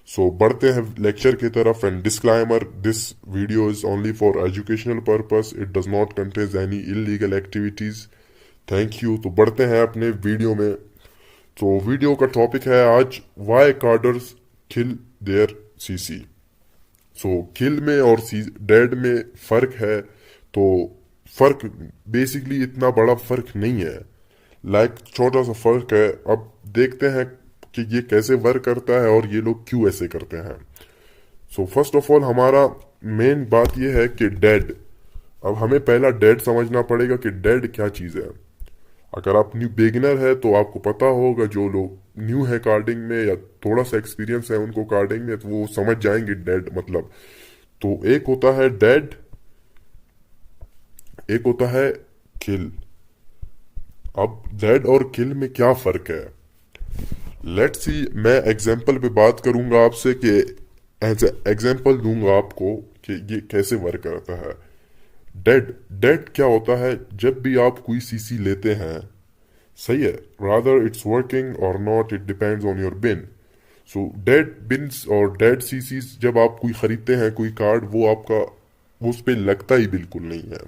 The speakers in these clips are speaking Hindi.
सो बढ़ते हैं लेक्चर की तरफ। And disclaimer, this video is only for educational purpose, it does not contain any illegal activities. Thank you. तो बढ़ते हैं अपने वीडियो में। तो वीडियो का टॉपिक है आज, why carders kill their CC. So kill में और डेड में फर्क है। तो फर्क बेसिकली इतना बड़ा फर्क नहीं है, लाइक छोटा सा फर्क है। अब देखते हैं कि ये कैसे वर्क करता है और ये लोग क्यों ऐसे करते हैं। सो फर्स्ट ऑफ ऑल हमारा मेन बात ये है कि डेड। अब हमें पहला डेड समझना पड़ेगा कि डेड क्या चीज़ है। अगर आप न्यू बिगिनर है तो आपको पता होगा, जो लोग न्यू है कार्डिंग में या थोड़ा सा एक्सपीरियंस है उनको कार्डिंग में, तो वो समझ जाएंगे डेड मतलब। तो एक होता है डेड, एक होता है किल। अब डेड और किल में क्या फर्क है, लेट्स सी। मैं एग्जांपल पे बात करूंगा आपसे कि एज एग्जांपल दूंगा आपको कि ये कैसे वर्क करता है। डेड डेड क्या होता है, जब भी आप कोई सीसी लेते हैं, सही है, rather it's working or not, it depends on your bin. So dead bins और डेड सीसीज जब आप कोई खरीदते हैं कोई कार्ड, वो आपका वो उस पर लगता ही बिल्कुल नहीं है।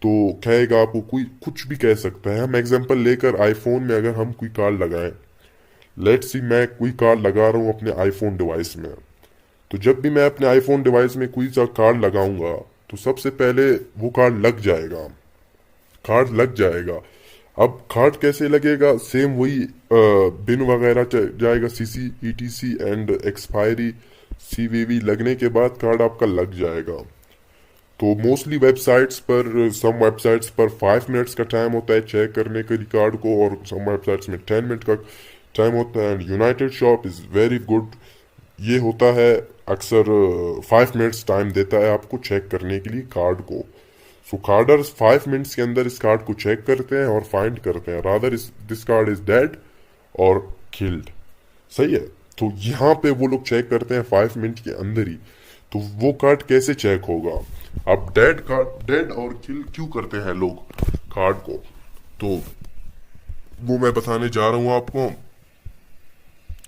तो कहेगा आपको, कोई कुछ भी कह सकता है। हम एग्जांपल लेकर आईफोन में अगर हम कोई कार्ड लगाएं, लेट्स सी मैं कोई कार्ड लगा रहा हूँ अपने आईफोन डिवाइस में। तो जब भी मैं अपने आईफोन डिवाइस में कोई सा कार्ड लगाऊंगा, तो सबसे पहले वो कार्ड लग जाएगा, कार्ड लग जाएगा। अब कार्ड कैसे लगेगा, सेम वही बिन वगैरह जाएगा, CC etc and expiry CVV लगने के बाद कार्ड आपका लग जाएगा। तो मोस्टली वेबसाइट्स पर, सम वेबसाइट्स पर 5 मिनट्स का टाइम होता है चेक करने के लिए कार्ड को, और सम वेबसाइट्स में 10 मिनट का टाइम होता है। And United shop is very good, ये होता है अक्सर 5 मिनट्स टाइम देता है आपको चेक करने के लिए कार्ड को। सो कार्डर्स 5 मिनट्स के अंदर इस कार्ड को चेक करते हैं और फाइंड करते हैं, rather this card is dead और किल्ड, सही है। तो यहाँ पे वो लोग चेक करते हैं 5 मिनट के अंदर ही। तो वो कार्ड कैसे चेक होगा। अब डेड कार्ड, डेड और किल क्यों करते हैं लोग कार्ड को, तो वो मैं बताने जा रहा हूँ आपको।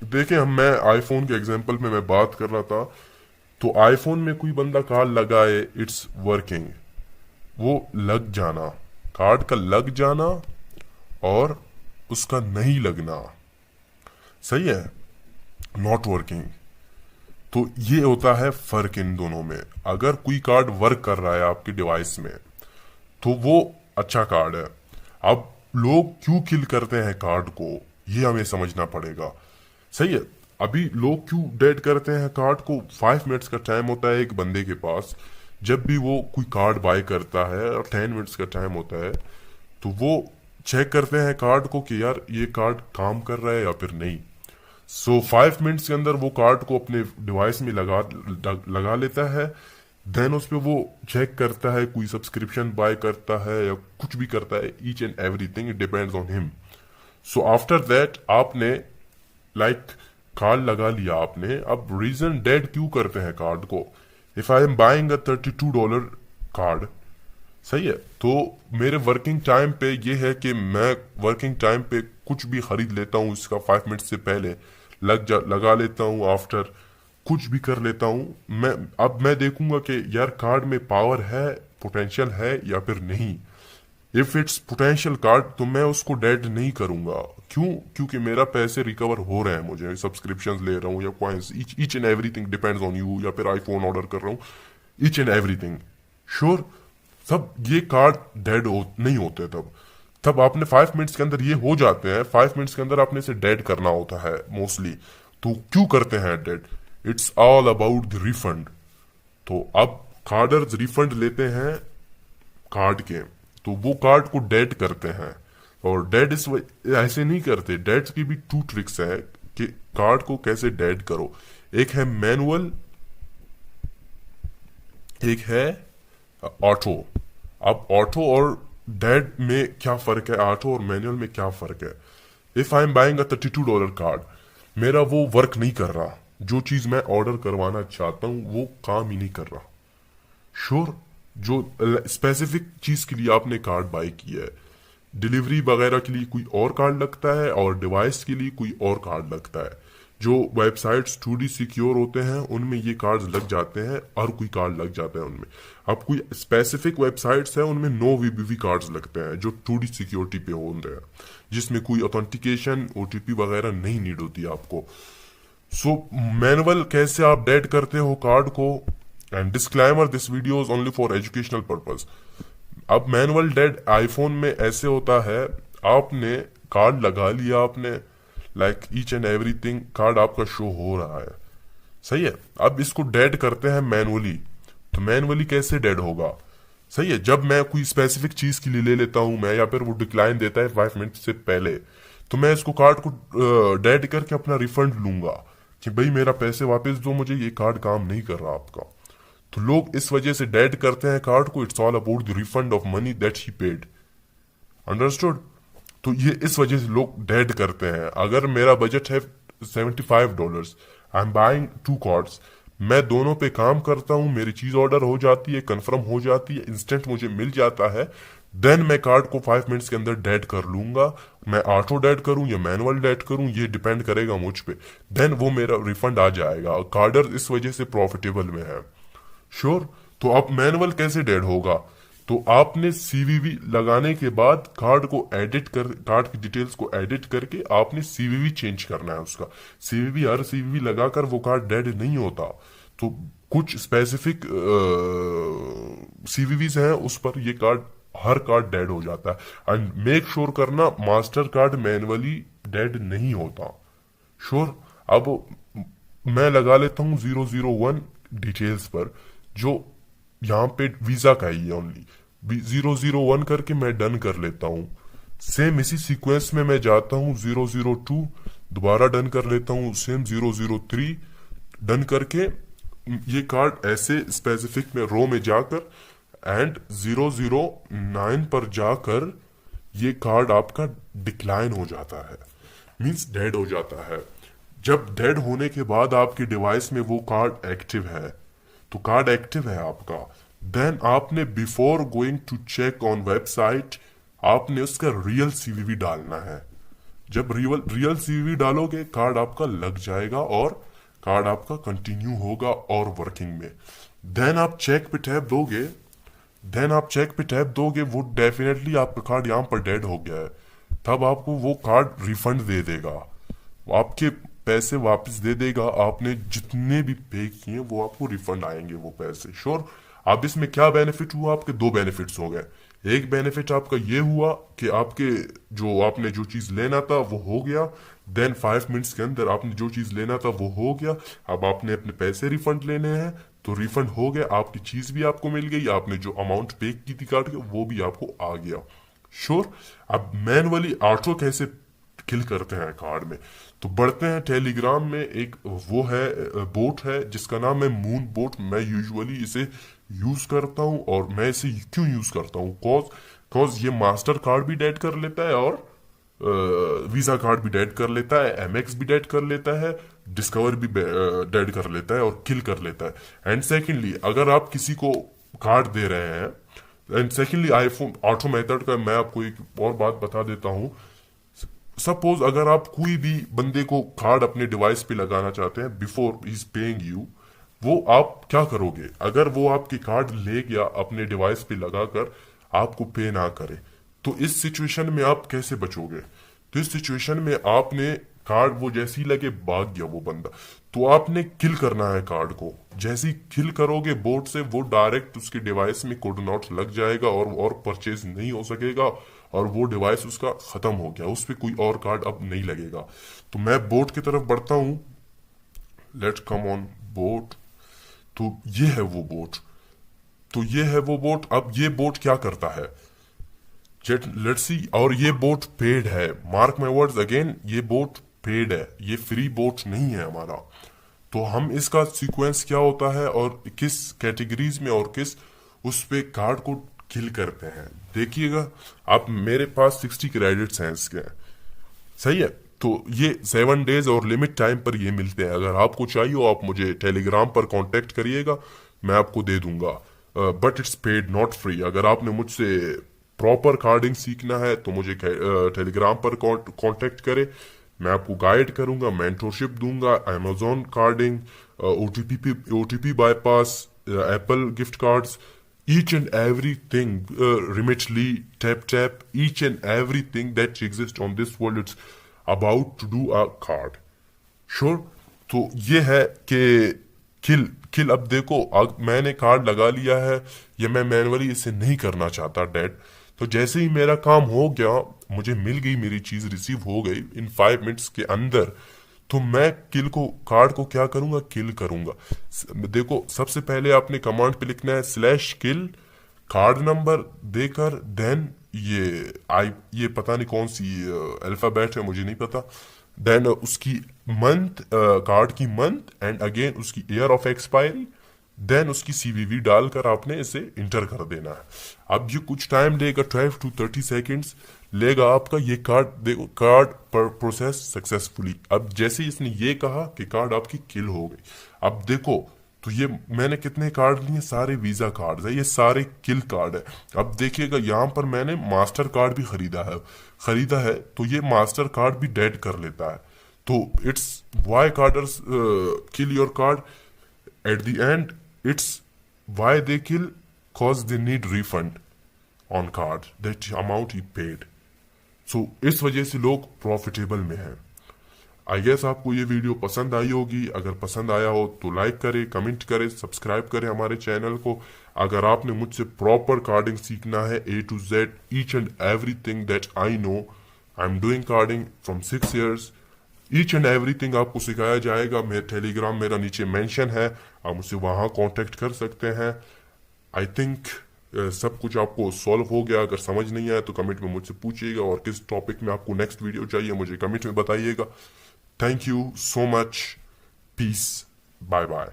देखें, मैं आईफोन के एग्जांपल में मैं बात कर रहा था। तो आईफोन में कोई बंदा कार्ड लगाए, इट्स वर्किंग, वो लग जाना, कार्ड का लग जाना और उसका नहीं लगना, सही है, नॉट वर्किंग। तो ये होता है फर्क इन दोनों में। अगर कोई कार्ड वर्क कर रहा है आपके डिवाइस में, तो वो अच्छा कार्ड है। अब लोग क्यों किल करते हैं कार्ड को, ये हमें समझना पड़ेगा, सही है। अभी लोग क्यों डेड करते हैं कार्ड को, 5 मिनट्स का टाइम होता है एक बंदे के पास, जब भी वो कोई कार्ड बाय करता है, और 10 मिनट्स का टाइम होता है, तो वो चेक करते हैं कार्ड को कि यार ये कार्ड काम कर रहा है या फिर नहीं। सो 5 मिनट्स के अंदर वो कार्ड को अपने डिवाइस में लगा लेता है। देन उस पर वो चेक करता है, कोई सब्सक्रिप्शन बाय करता है या कुछ भी करता है, each and everything it depends on him. So after that आपने लाइक कार्ड लगा लिया आपने। अब रीजन डेड क्यों करते हैं कार्ड को, if I am buying a $32 card, सही है, तो मेरे वर्किंग टाइम पे ये है कि मैं वर्किंग टाइम पे कुछ भी खरीद लेता हूँ, इसका 5 मिनट से पहले लगा लेता हूँ, आफ्टर कुछ भी कर लेता हूँ मैं। अब मैं देखूंगा कि यार कार्ड में पावर है, पोटेंशियल है या फिर नहीं। इफ इट्स पोटेंशियल कार्ड, तो मैं उसको डेड नहीं करूंगा। क्यों, क्योंकि मेरा पैसे रिकवर हो रहे हैं, मुझे सब्सक्रिप्शंस ले रहा हूँ या coins, each and everything depends on you, या फिर आईफोन ऑर्डर कर रहा हूँ, ईच एंड एवरीथिंग श्योर। सब ये कार्ड डेड नहीं होते तब। तब आपने 5 मिनट्स के अंदर ये हो जाते हैं, 5 मिनट्स के अंदर आपने इसे डेड करना होता है मोस्टली। तो क्यों करते हैं dead, it's all about the refund. तो अब कार्डर्स रिफंड लेते हैं कार्ड के, तो वो कार्ड को डेड करते हैं। और डेड इस ऐसे नहीं करते, डेड की भी 2 ट्रिक्स है कि कार्ड को कैसे डेड करो। एक है मैनुअल, एक है ऑटो। अब ऑटो और डेड में क्या फर्क है, ऑटो और मैनुअल में क्या फर्क है। If I am buying a $32 card, मेरा वो वर्क नहीं कर रहा, जो चीज मैं ऑर्डर करवाना चाहता हूं वो काम ही नहीं कर रहा, श्योर। जो स्पेसिफिक चीज के लिए आपने कार्ड बाय किया है, डिलीवरी वगैरह के लिए कोई और कार्ड लगता है और डिवाइस के लिए कोई और कार्ड लगता है। जो वेबसाइट्स 2D सिक्योर होते हैं उनमें ये कार्ड्स लग जाते हैं, हर कोई कार्ड लग जाता है उनमें। अब कोई स्पेसिफिक वेबसाइट्स हैं उनमें नो वीबीवी कार्ड्स लगते हैं जो 2D सिक्योरिटी पे होते हैं, जिसमें कोई ऑथेंटिकेशन OTP वगैरह नहीं नीड होती आपको। सो मैनुअल कैसे आप डेड करते हो कार्ड को, and disclaimer this video is only for educational purpose. अब मैनुअल डेड आईफोन में ऐसे होता है, आपने कार्ड लगा लिया, आपने like each and everything, card आपका शो हो रहा है, सही है। अब इसको डेड करते हैं मैनुअली, तो मैनुअली कैसे डेड होगा, सही है। जब मैं कोई स्पेसिफिक चीज के लिए ले लेता हूं मैं, या फिर वो डिक्लाइन देता है 5 मिनट से पहले, तो मैं इसको कार्ड को डेड करके अपना रिफंड लूंगा कि भाई मेरा पैसे वापस दो, मुझे ये कार्ड काम नहीं कर रहा आपका। तो लोग इस वजह से डेड करते हैं कार्ड को। It's all about the refund of money that he paid, understood. तो ये इस वजह से लोग डेड करते हैं। अगर मेरा बजट है $75, आई एम बाइंग 2 कार्ड्स, मैं दोनों पे काम करता हूं, मेरी चीज ऑर्डर हो जाती है, कंफर्म हो जाती है, इंस्टेंट मुझे मिल जाता है, देन मैं कार्ड को 5 मिनट्स के अंदर डेड कर लूंगा। मैं ऑटो डेड करूं या मैनुअल डेड करूं ये डिपेंड करेगा मुझ पे, देन वो मेरा रिफंड आ जाएगा। कार्डर इस वजह से प्रॉफिटेबल में है, श्योर। तो अब मैनुअल कैसे डेड होगा, तो आपने CVV लगाने के बाद कार्ड को एडिट कर, कार्ड की डिटेल्स को एडिट करके आपने CVV चेंज करना है उसका। हर CVV लगाकर वो कार्ड डेड नहीं होता। तो कुछ स्पेसिफिक CVVs हैं उस पर ये कार्ड, हर कार्ड डेड हो जाता है। एंड मेक श्योर करना मास्टर कार्ड मैनुअली डेड नहीं होता, श्योर। अब मैं लगा लेता हूँ 001 डिटेल्स पर, जो यहाँ पे वीजा का ही है ओनली। 001 करके मैं डन कर लेता हूँ। सेम इसी सीक्वेंस में मैं जाता हूँ 002, दोबारा डन कर लेता हूँ, सेम 003 डन करके ये कार्ड ऐसे स्पेसिफिक में रो में जाकर एंड 009 पर जाकर ये कार्ड आपका डिक्लाइन हो जाता है, मींस डेड हो जाता है। जब डेड होने के बाद आपके डिवाइस में वो कार्ड एक्टिव है, तो कार्ड एक्टिव है आपका, देन आपने before going to check on website आपने उसका रियल CVV डालना है। जब रियल CVV डालोगे कार्ड आपका लग जाएगा और कार्ड आपका कंटिन्यू होगा और वर्किंग में। देन आप चेक पे टैप दोगे, वो डेफिनेटली आपका कार्ड यहाँ पर डेड हो गया है, तब आपको वो कार्ड रिफंड दे देगा, आपके पैसे वापस दे देगा। आपने जितने भी पे किए वो आपको रिफंड आएंगे वो पैसे, श्योर। अब इसमें क्या बेनिफिट हुआ, आपके 2 बेनिफिट्स हो गए। एक बेनिफिट आपका ये हुआ कि आपने जो चीज लेना था वो हो गया, देन 5 मिनट्स के अंदर आपने जो चीज लेना था वो हो गया। अब आपने अपने पैसे रिफंड लेने हैं तो रिफंड हो गया, आपकी चीज भी आपको मिल गई, आपने जो अमाउंट पे की थी कार्ड के वो भी आपको आ गया, श्योर। अब मैनुअली ऑटो कैसे किल करते हैं कार्ड में, तो बढ़ते हैं टेलीग्राम में। एक वो है बोट है जिसका नाम है मून बोट। मैं यूजुअली इसे यूज करता हूं, और मैं इसे क्यों यूज करता हूं, कॉज ये मास्टर कार्ड भी डेड कर लेता है और वीजा कार्ड भी डेड कर लेता है, MX भी डेड कर लेता है, डिस्कवर भी डेड कर लेता है और किल कर लेता है। एंड सेकेंडली अगर आप किसी को कार्ड दे रहे हैं, and secondly iPhone auto method का मैं आपको एक और बात बता देता हूं। सपोज अगर आप कोई भी बंदे को कार्ड अपने डिवाइस पे लगाना चाहते हैं before he is paying you, वो आप क्या करोगे, अगर वो आपके कार्ड ले गया अपने डिवाइस पे लगाकर आपको पे ना करे, तो इस सिचुएशन में आप कैसे बचोगे। तो इस सिचुएशन में आपने कार्ड वो जैसे ही लगे भाग गया वो बंदा, तो आपने किल करना है कार्ड को। जैसे ही किल करोगे बोर्ड से, वो डायरेक्ट उसके डिवाइस में कोड नॉट लग जाएगा और परचेज नहीं हो सकेगा, और वो डिवाइस उसका खत्म हो गया, उस पर कोई और कार्ड अब नहीं लगेगा। तो मैं बोट की तरफ बढ़ता हूं, लेट्स कम ऑन बोट। तो ये है वो बोट। अब ये बोट क्या करता है, लेट्स सी। और ये बोट पेड है, मार्क माय वर्ड्स अगेन, ये बोट पेड है, ये फ्री बोट नहीं है हमारा। तो हम इसका सीक्वेंस क्या होता है और किस कैटेगरीज में और किस उस पे कार्ड को किल करते हैं, देखिएगा। आप मेरे पास 60 क्रेडिट्स हैं इसके, सही है। तो ये 7 डेज और लिमिट टाइम पर ये मिलते हैं। अगर आपको चाहिए हो आप मुझे टेलीग्राम पर कांटेक्ट करिएगा, मैं आपको दे दूंगा, but it's paid not free. अगर आपने मुझसे प्रॉपर कार्डिंग सीखना है तो मुझे टेलीग्राम पर कांटेक्ट करें, मैं आपको गाइड करूंगा, मेंटरशिप दूंगा, Amazon carding, OTP bypass, Apple gift cards, each and everything, Remitly, tap, each and everything that exists on this world, it's about to do a card. Sure. तो ये है कि किल किल अब देखो, मैंने कार्ड लगा लिया है, ये मैं मैनुअली इसे नहीं करना चाहता डेड। तो जैसे ही मेरा काम हो गया, मुझे मिल गई, मेरी चीज रिसीव हो गई इन 5 मिनट्स के अंदर, तो मैं किल को कार्ड को क्या करूंगा, किल करूंगा। देखो सबसे पहले आपने कमांड पे लिखना है /kill, कार्ड नंबर देकर, देन ये पता नहीं कौन सी अल्फाबेट है, मुझे नहीं पता, देन उसकी मंथ, कार्ड की मंथ, एंड अगेन उसकी ईयर ऑफ एक्सपायरी, देन उसकी सीवीवी डालकर आपने इसे इंटर कर देना है। अब ये कुछ टाइम लेगा, 12 to 30 सेकेंड्स लेगा आपका ये कार्ड। देखो कार्ड पर प्रोसेस सक्सेसफुली। अब जैसे इसने ये कहा कि कार्ड आपकी किल हो गई, अब देखो तो ये मैंने कितने कार्ड लिए, सारे वीजा कार्ड है, ये सारे किल कार्ड है। अब देखिएगा यहाँ पर मैंने मास्टर कार्ड भी खरीदा है, तो ये मास्टर कार्ड भी डेड कर लेता है। तो it's why carders kill your card, at the end it's why they kill, cause they need refund on card that amount he paid. So इस वजह से लोग प्रॉफिटेबल में हैं। आई गेस आपको ये वीडियो पसंद आई होगी। अगर पसंद आया हो तो लाइक करें, कमेंट करें, सब्सक्राइब करें हमारे चैनल को। अगर आपने मुझसे प्रॉपर कार्डिंग सीखना है, A to Z, each and everything that I know, I'm doing carding from 6 years, each and everything आपको सिखाया जाएगा। मेरा टेलीग्राम मेरा नीचे मेंशन है, आप मुझसे वहां कांटेक्ट कर सकते हैं। आई थिंक सब कुछ आपको सॉल्व हो गया। अगर समझ नहीं आया तो कमेंट में मुझसे पूछिएगा, और किस टॉपिक में आपको नेक्स्ट वीडियो चाहिए मुझे कमेंट में बताइएगा। Thank you so much, peace, bye bye.